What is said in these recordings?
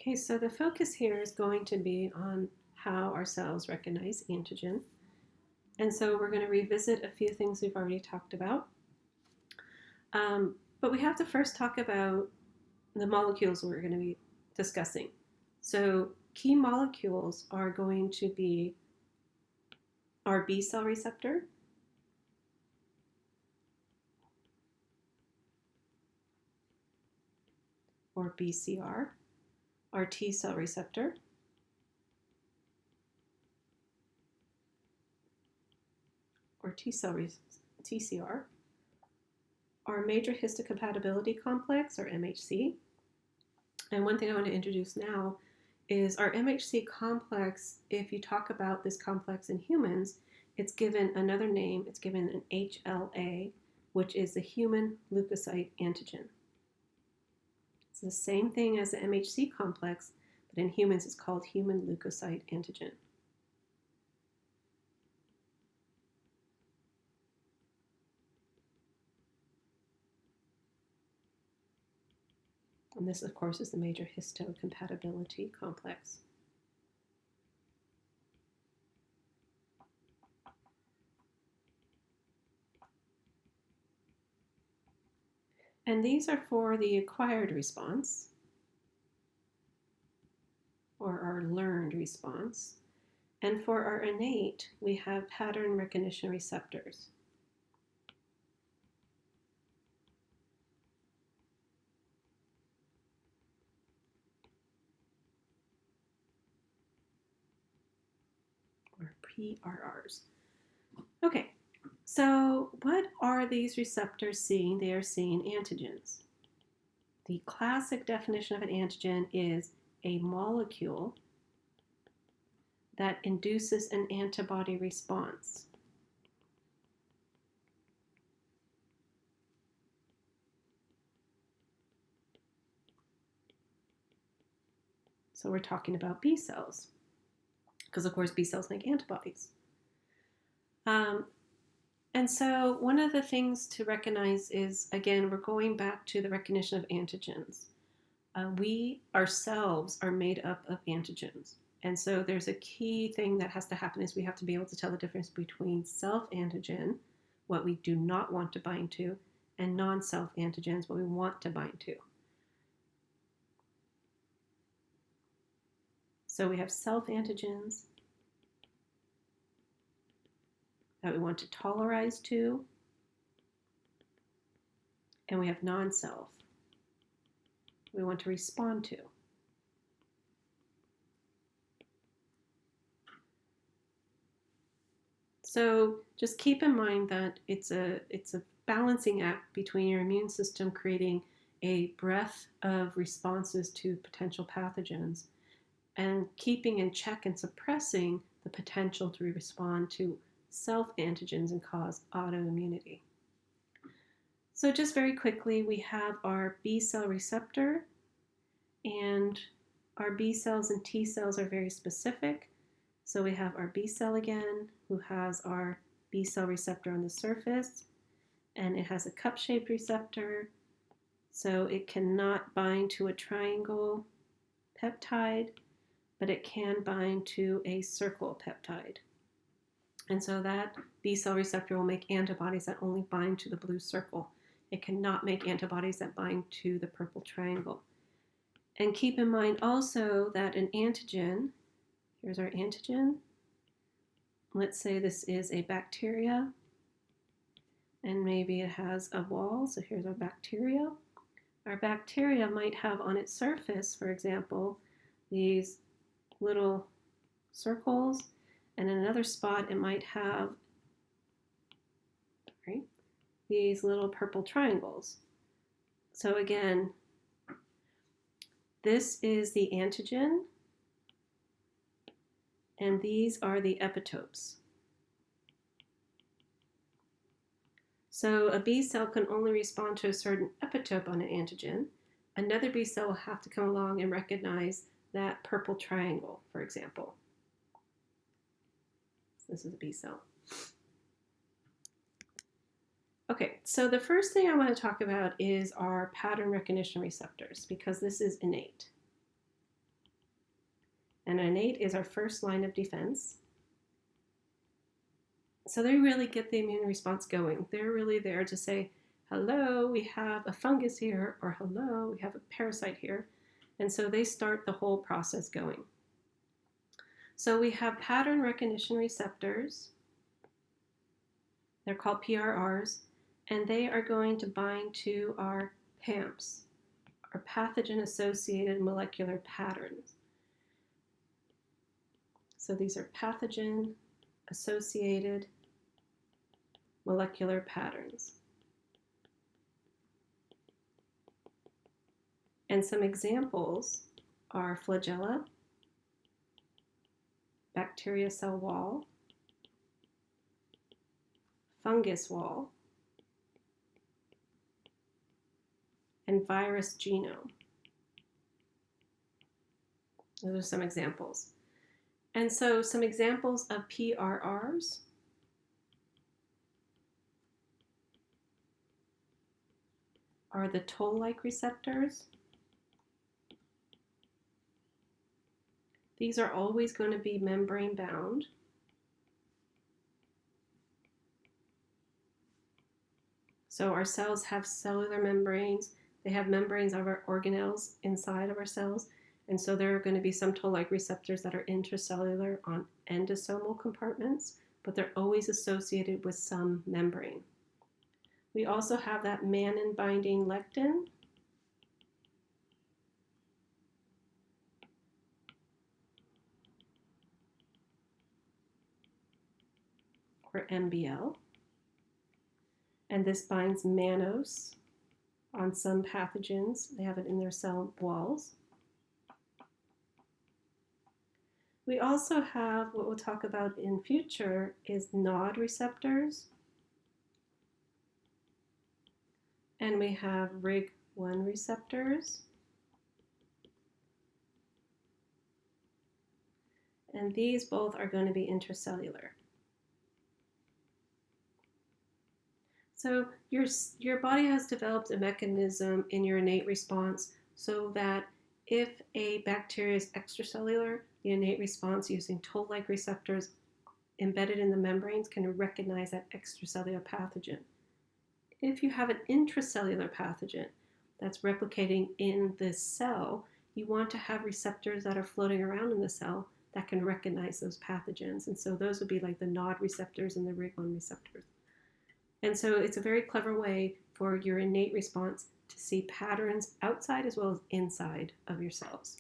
Okay, so the focus here is going to be on how our cells recognize antigen. And so we're going to revisit a few things we've already talked about. But we have to first talk about the molecules we're going to be discussing. So key molecules are going to be our B cell receptor, or BCR, our T cell receptor, or TCR, our major histocompatibility complex, or MHC. And one thing I want to introduce now is our MHC complex. If you talk about this complex in humans, it's given another name. It's given an HLA, which is the human leukocyte antigen. It's the same thing as the MHC complex, but in humans it's called human leukocyte antigen. And this, of course, is the major histocompatibility complex. And these are for the acquired response, or our learned response. And for our innate, we have pattern recognition receptors. Or PRRs. Okay, so what are these receptors seeing? They are seeing antigens. The classic definition of an antigen is a molecule that induces an antibody response. So we're talking about B cells, because of course B cells make antibodies. And so one of the things to recognize is, again, we're going back to the recognition of antigens. We ourselves are made up of antigens. And so there's a key thing that has to happen is we have to be able to tell the difference between self-antigen, what we do not want to bind to, and non-self antigens, what we want to bind to. So we have self-antigens that we want to tolerize to, and we have non-self we want to respond to. So just keep in mind that it's a balancing act between your immune system creating a breadth of responses to potential pathogens and keeping in check and suppressing the potential to respond to self-antigens and cause autoimmunity. So just very quickly, we have our B cell receptor, and our B cells and T cells are very specific. So we have our B cell again, who has our B cell receptor on the surface, and it has a cup-shaped receptor, so it cannot bind to a triangle peptide, but it can bind to a circle peptide. And so that B cell receptor will make antibodies that only bind to the blue circle. It cannot make antibodies that bind to the purple triangle. And keep in mind also that an antigen, here's our antigen. Let's say this is a bacteria, and maybe it has a wall, so here's our bacteria. Our bacteria might have on its surface, for example, these little circles, and in another spot it might have these little purple triangles. So again, this is the antigen, and these are the epitopes. So a B cell can only respond to a certain epitope on an antigen. Another B cell will have to come along and recognize that purple triangle, for example. This is a B cell. Okay, so the first thing I want to talk about is our pattern recognition receptors, because this is innate. And innate is our first line of defense. So they really get the immune response going. They're really there to say, hello, we have a fungus here, or hello, we have a parasite here. And so they start the whole process going. So we have pattern recognition receptors. They're called PRRs, and they are going to bind to our PAMPs, or pathogen-associated molecular patterns. So these are pathogen-associated molecular patterns. And some examples are flagella, bacteria cell wall, fungus wall, and virus genome. Those are some examples. And so some examples of PRRs are the Toll-like receptors. These are always going to be membrane bound. So our cells have cellular membranes. They have membranes of our organelles inside of our cells. And so there are going to be some Toll-like receptors that are intracellular on endosomal compartments, but they're always associated with some membrane. We also have that mannan-binding lectin. Or MBL. And this binds mannose on some pathogens. They have it in their cell walls. We also have what we'll talk about in future is NOD receptors. And we have RIG1 receptors. And these both are going to be intracellular. So your body has developed a mechanism in your innate response so that if a bacteria is extracellular, the innate response using Toll-like receptors embedded in the membranes can recognize that extracellular pathogen. If you have an intracellular pathogen that's replicating in the cell, you want to have receptors that are floating around in the cell that can recognize those pathogens. And so those would be like the NOD receptors and the RIG1 receptors. And so it's a very clever way for your innate response to see patterns outside as well as inside of your cells.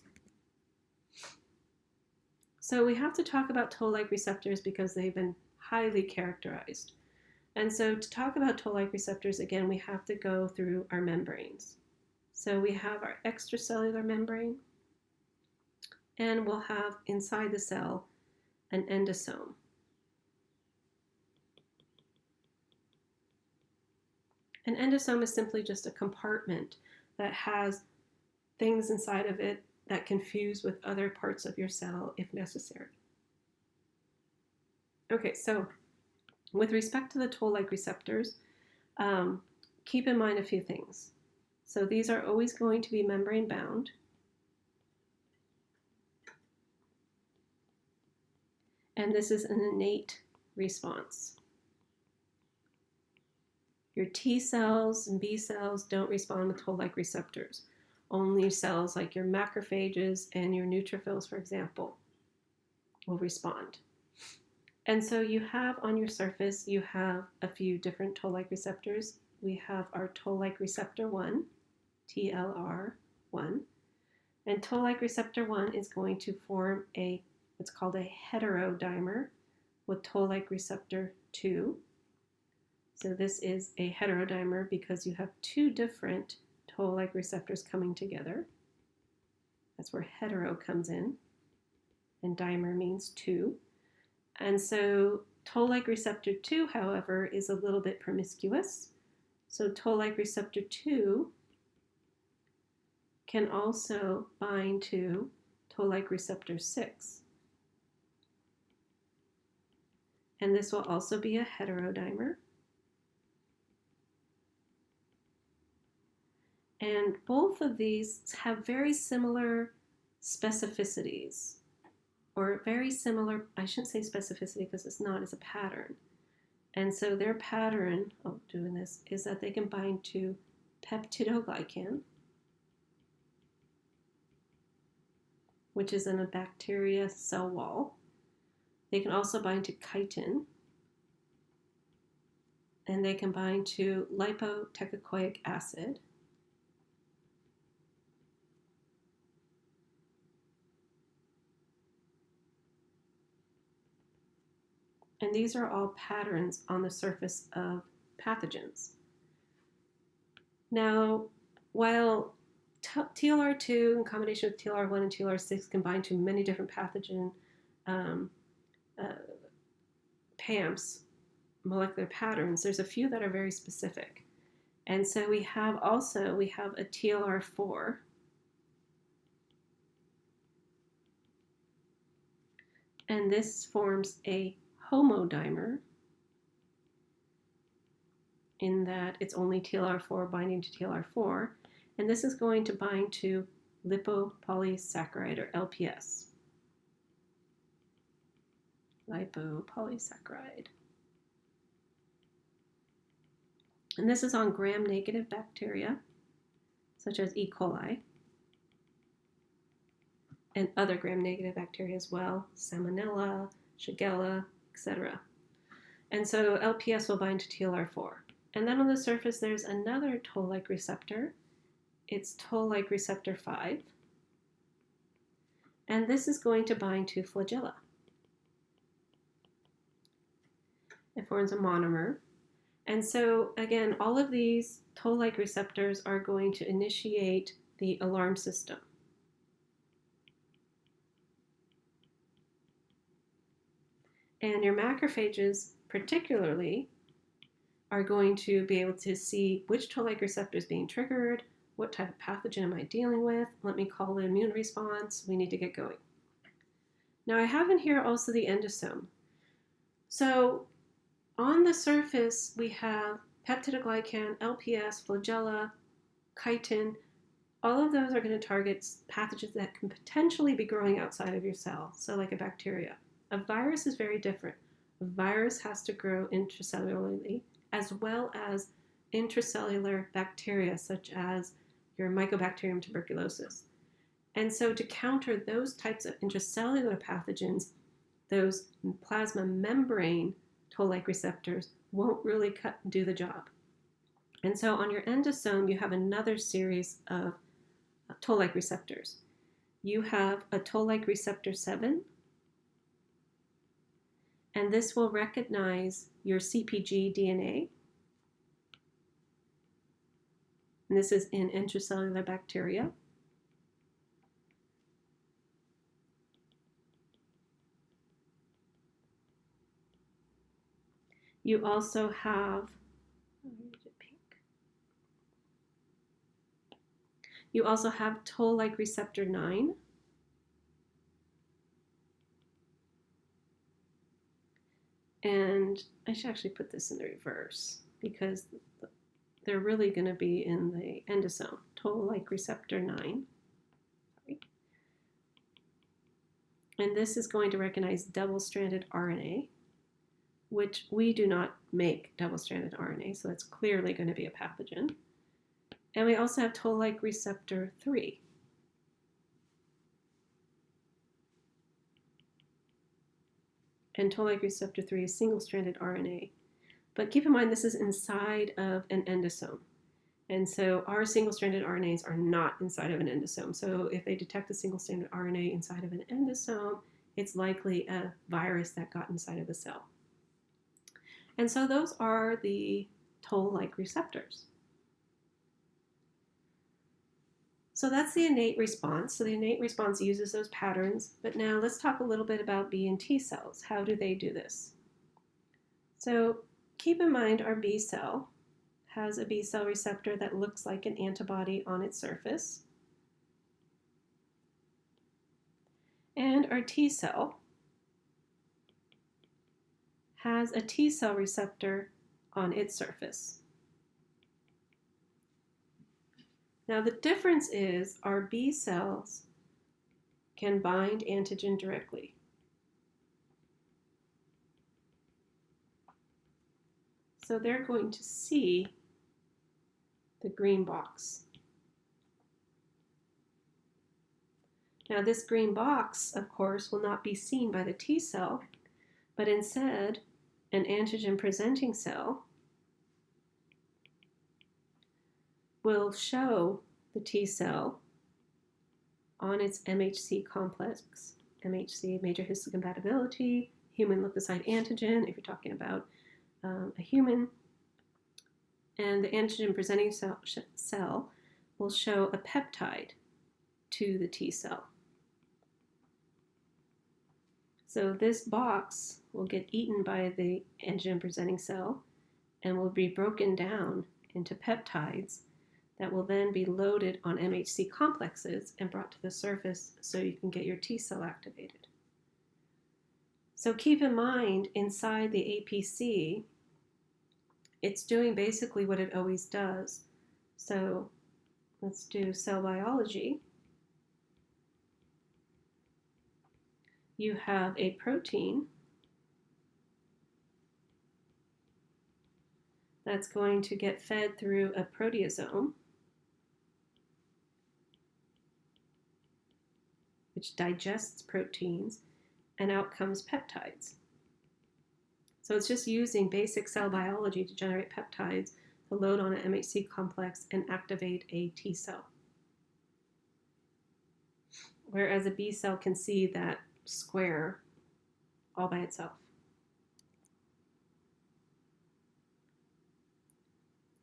So we have to talk about Toll-like receptors because they've been highly characterized. And so to talk about Toll-like receptors, again, we have to go through our membranes. So we have our extracellular membrane, and we'll have inside the cell an endosome. An endosome is simply just a compartment that has things inside of it that can fuse with other parts of your cell if necessary. Okay, so with respect to the Toll-like receptors, keep in mind a few things. So these are always going to be membrane bound. And this is an innate response. Your T cells and B cells don't respond with Toll-like receptors. Only cells like your macrophages and your neutrophils, for example, will respond. And so you have on your surface, you have a few different Toll-like receptors. We have our Toll-like receptor 1, TLR1. And Toll-like receptor 1 is going to form what's called a heterodimer with Toll-like receptor 2. So this is a heterodimer because you have two different Toll-like receptors coming together. That's where hetero comes in. And dimer means two. And so Toll-like receptor 2, however, is a little bit promiscuous. So Toll-like receptor 2 can also bind to Toll-like receptor 6. And this will also be a heterodimer. And both of these have very similar specificities. or very similar, I shouldn't say specificity because it's not, it's a pattern. And so their pattern of doing this is that they can bind to peptidoglycan, which is in a bacteria cell wall. They can also bind to chitin, and they can bind to lipoteichoic acid. And these are all patterns on the surface of pathogens. Now, while TLR2 in combination with TLR1 and TLR6 can bind to many different pathogen PAMPs, molecular patterns, there's a few that are very specific. And so we have a TLR4, and this forms a homodimer in that it's only TLR4 binding to TLR4, and this is going to bind to lipopolysaccharide, or LPS. Lipopolysaccharide. And this is on gram-negative bacteria, such as E. coli, and other gram-negative bacteria as well, Salmonella, Shigella, etc. And so LPS will bind to TLR4. And then on the surface, there's another Toll-like receptor. It's Toll-like receptor 5. And this is going to bind to flagella. It forms a monomer. And so, again, all of these Toll-like receptors are going to initiate the alarm system. And your macrophages, particularly, are going to be able to see which Toll-like receptor is being triggered, what type of pathogen am I dealing with, let me call the immune response, we need to get going. Now I have in here also the endosome. So on the surface we have peptidoglycan, LPS, flagella, chitin. All of those are going to target pathogens that can potentially be growing outside of your cell, so like a bacteria. A virus is very different. A virus has to grow intracellularly, as well as intracellular bacteria, such as your Mycobacterium tuberculosis. And so to counter those types of intracellular pathogens, those plasma membrane Toll-like receptors won't really do the job. And so on your endosome, you have another series of Toll-like receptors. You have a Toll-like receptor 7, and this will recognize your CpG DNA. And this is in intracellular bacteria. You also have, Toll-like receptor 9. And I should actually put this in the reverse because they're really going to be in the endosome. Toll-like receptor 9. Sorry. And this is going to recognize double-stranded RNA, which we do not make double-stranded RNA, so it's clearly going to be a pathogen. And we also have Toll-like receptor 3. And Toll-like receptor 3 is single-stranded RNA. But keep in mind, this is inside of an endosome. And so our single-stranded RNAs are not inside of an endosome. So if they detect a single-stranded RNA inside of an endosome, it's likely a virus that got inside of the cell. And so those are the Toll-like receptors. So that's the innate response. So the innate response uses those patterns. But now let's talk a little bit about B and T cells. How do they do this? So keep in mind our B cell has a B cell receptor that looks like an antibody on its surface. And our T cell has a T cell receptor on its surface. Now the difference is our B cells can bind antigen directly. So they're going to see the green box. Now this green box, of course, will not be seen by the T cell, but instead an antigen presenting cell will show the T cell on its MHC complex, MHC, major histocompatibility, human leukocyte antigen, if you're talking about a human, and the antigen presenting cell will show a peptide to the T cell. So this box will get eaten by the antigen presenting cell and will be broken down into peptides that will then be loaded on MHC complexes and brought to the surface so you can get your T cell activated. So keep in mind, inside the APC, it's doing basically what it always does. So let's do cell biology. You have a protein that's going to get fed through a proteasome, which digests proteins, and out comes peptides. So it's just using basic cell biology to generate peptides to load on an MHC complex and activate a T cell. Whereas a B cell can see that square all by itself.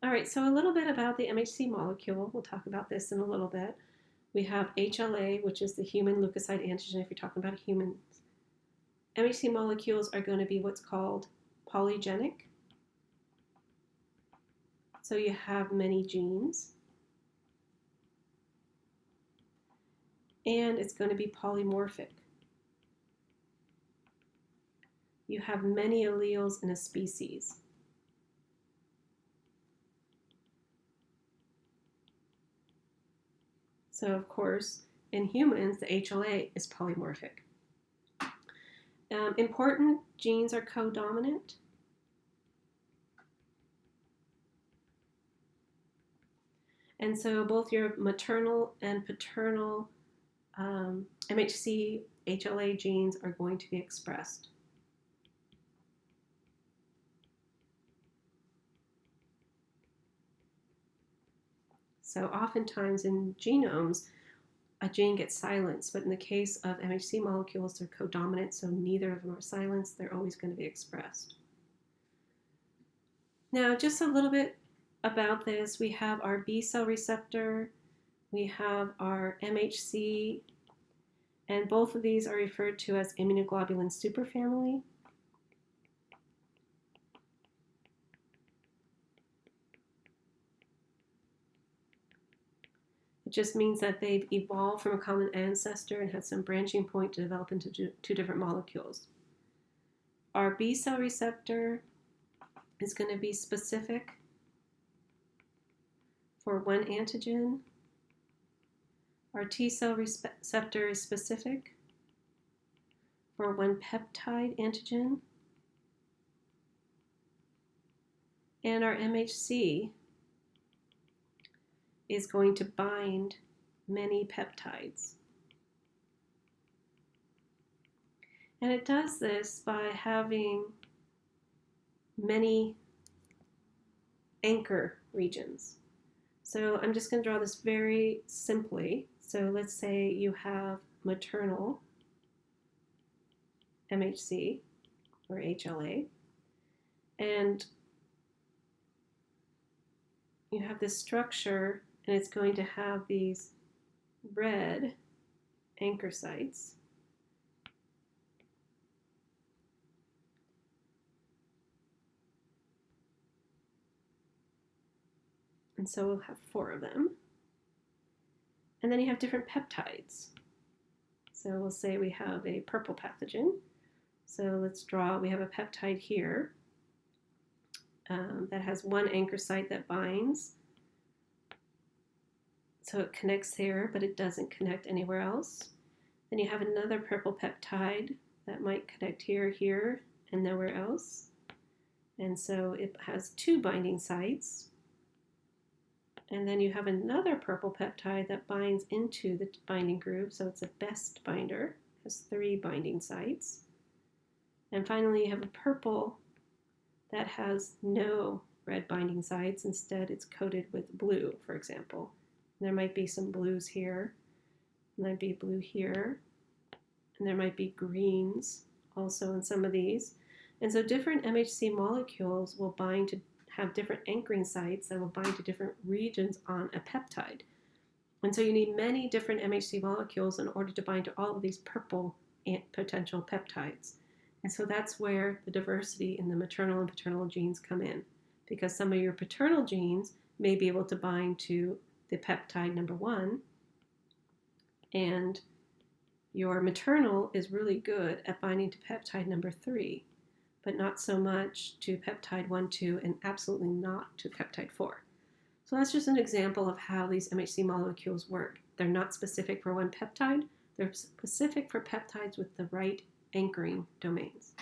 All right, so a little bit about the MHC molecule. We'll talk about this in a little bit. We have HLA, which is the human leukocyte antigen if you're talking about humans. MHC molecules are going to be what's called polygenic. So you have many genes. And it's going to be polymorphic. You have many alleles in a species. So of course, in humans, the HLA is polymorphic. Important genes are codominant. And so both your maternal and paternal MHC HLA genes are going to be expressed. So oftentimes in genomes, a gene gets silenced, but in the case of MHC molecules, they're codominant, so neither of them are silenced. They're always going to be expressed. Now, just a little bit about this. We have our B cell receptor, we have our MHC, and both of these are referred to as immunoglobulin superfamily. It just means that they've evolved from a common ancestor and had some branching point to develop into two different molecules. Our B cell receptor is going to be specific for one antigen. Our T cell receptor is specific for one peptide antigen. And our MHC is going to bind many peptides. And it does this by having many anchor regions. So I'm just going to draw this very simply. So let's say you have maternal MHC or HLA, and you have this structure, and it's going to have these red anchor sites. And so we'll have 4 of them. And then you have different peptides. So we'll say we have a purple pathogen. So let's draw, we have a peptide here that has one anchor site that binds. So it connects here, but it doesn't connect anywhere else. Then you have another purple peptide that might connect here, here, and nowhere else. And so it has 2 binding sites. And then you have another purple peptide that binds into the binding groove, so it's a best binder, has 3 binding sites. And finally, you have a purple that has no red binding sites. Instead, it's coated with blue, for example. And there might be some blues here, and there'd be blue here, and there might be greens also in some of these. And so different MHC molecules will bind to have different anchoring sites that will bind to different regions on a peptide. And so you need many different MHC molecules in order to bind to all of these purple potential peptides. And so that's where the diversity in the maternal and paternal genes come in, because some of your paternal genes may be able to bind to the peptide number 1, and your maternal is really good at binding to peptide number 3, but not so much to peptide 1, 2, and absolutely not to peptide 4. So that's just an example of how these MHC molecules work. They're not specific for one peptide. They're specific for peptides with the right anchoring domains.